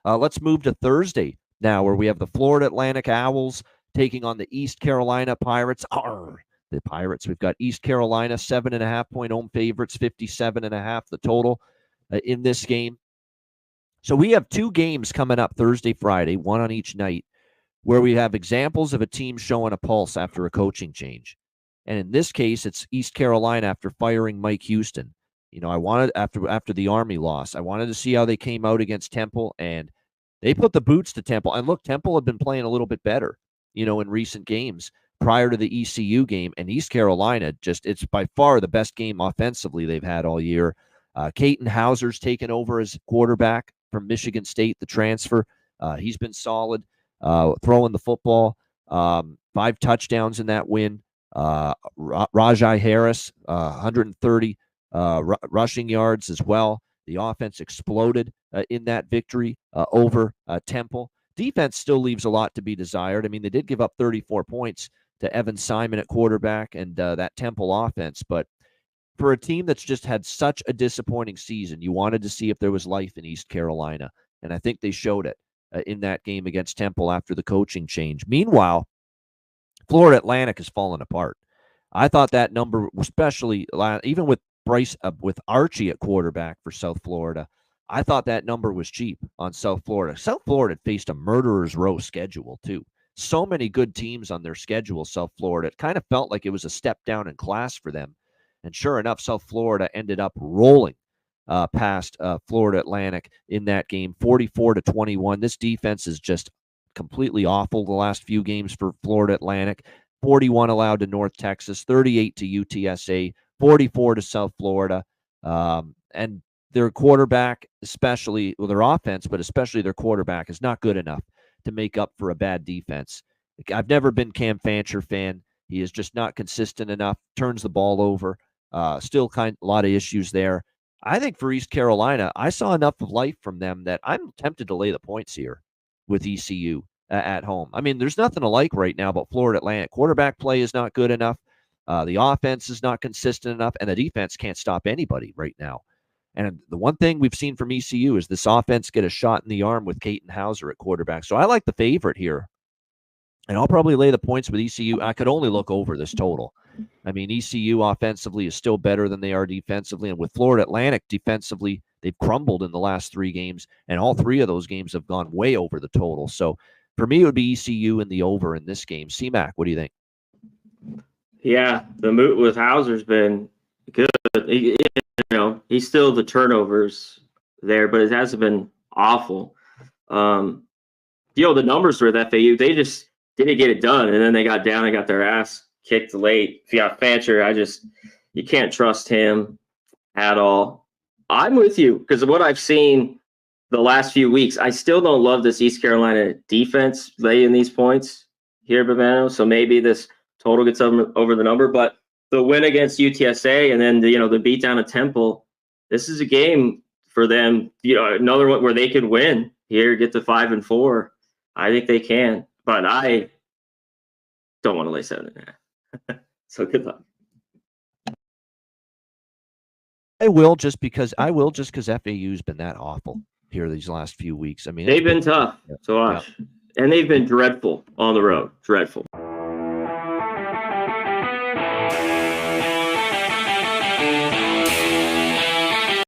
Let's move to Thursday now, where we have the Florida Atlantic Owls taking on the East Carolina Pirates. The Pirates. We've got East Carolina 7.5-point home favorites, 57.5 the total in this game. So we have two games coming up Thursday, Friday, one on each night, where we have examples of a team showing a pulse after a coaching change. And in this case, it's East Carolina after firing Mike Houston. I wanted, after the Army loss, I wanted to see how they came out against Temple, and they put the boots to Temple. And look, Temple had been playing a little bit better, in recent games prior to the ECU game. And East Carolina, it's by far the best game offensively they've had all year. Caton Hauser's taken over as quarterback from Michigan State, the transfer. He's been solid, throwing the football. 5 touchdowns in that win. Rajai Harris, 130 rushing yards as well. The offense exploded in that victory over Temple. Defense still leaves a lot to be desired. I mean, they did give up 34 points to Evan Simon at quarterback and that Temple offense. But for a team that's just had such a disappointing season, you wanted to see if there was life in East Carolina. And I think they showed it in that game against Temple after the coaching change. Meanwhile, Florida Atlantic has fallen apart. I thought that number, especially even with with Archie at quarterback for South Florida, I thought that number was cheap on South Florida. South Florida had faced a murderer's row schedule, too. So many good teams on their schedule, South Florida. It kind of felt like it was a step down in class for them. And sure enough, South Florida ended up rolling past Florida Atlantic in that game, 44-21. This defense is just completely awful the last few games for Florida Atlantic. 41 allowed to North Texas, 38 to UTSA, 44 to South Florida. And their quarterback, their offense, but especially their quarterback, is not good enough to make up for a bad defense. I've never been Cam Fancher fan. He is just not consistent enough, turns the ball over. Still a lot of issues there. I think for East Carolina, I saw enough of life from them that I'm tempted to lay the points here with ECU at home. I mean, there's nothing to like right now but Florida Atlantic. Quarterback play is not good enough. The offense is not consistent enough, and the defense can't stop anybody right now. And the one thing we've seen from ECU is this offense get a shot in the arm with Caton Hauser at quarterback. So I like the favorite here. And I'll probably lay the points with ECU. I could only look over this total. I mean, ECU offensively is still better than they are defensively. And with Florida Atlantic defensively, they've crumbled in the last 3 games. And all 3 of those games have gone way over the total. So for me, it would be ECU in the over in this game. C-Mac, what do you think? Yeah, the move with Hauser's been good. He's still the turnovers there, but it hasn't been awful. The numbers for FAU, they just didn't get it done, and then they got down and got their ass kicked late. If you got Fancher, you can't trust him at all. I'm with you because of what I've seen the last few weeks. I still don't love this East Carolina defense laying these points here, Bavano. So maybe this total gets over the number, but the win against UTSA and then the beatdown of Temple, this is a game for them. Another one where they could win here, get to 5-4. I think they can, but I don't want to lay 7.5. So good luck. I will just because FAU's been that awful here these last few weeks. I mean, they've been tough to watch, and they've been dreadful on the road. Dreadful.